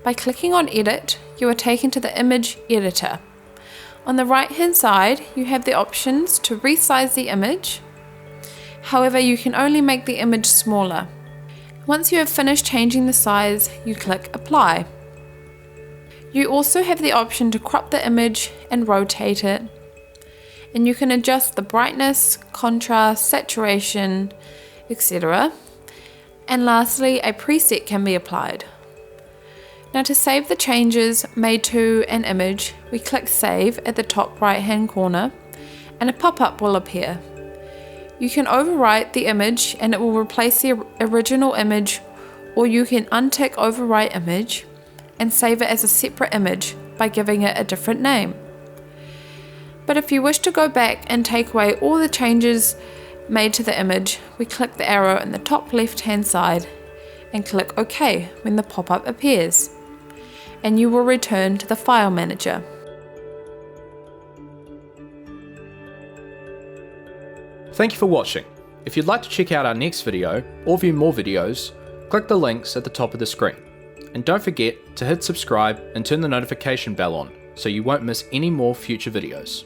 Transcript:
By clicking on Edit, you are taken to the image editor. On the right hand side, you have the options to resize the image. However, you can only make the image smaller. Once you have finished changing the size, you click Apply. You also have the option to crop the image and rotate it. And you can adjust the brightness, contrast, saturation, etc. And lastly, a preset can be applied. Now to save the changes made to an image, we click Save at the top right hand corner and a pop-up will appear. You can overwrite the image and it will replace the original image, or you can untick Overwrite Image and save it as a separate image by giving it a different name. But if you wish to go back and take away all the changes made to the image, we click the arrow in the top left hand side and click OK when the pop-up appears, and you will return to the File Manager. Thank you for watching. If you'd like to check out our next video or view more videos, click the links at the top of the screen. And don't forget to hit subscribe and turn the notification bell on so you won't miss any more future videos.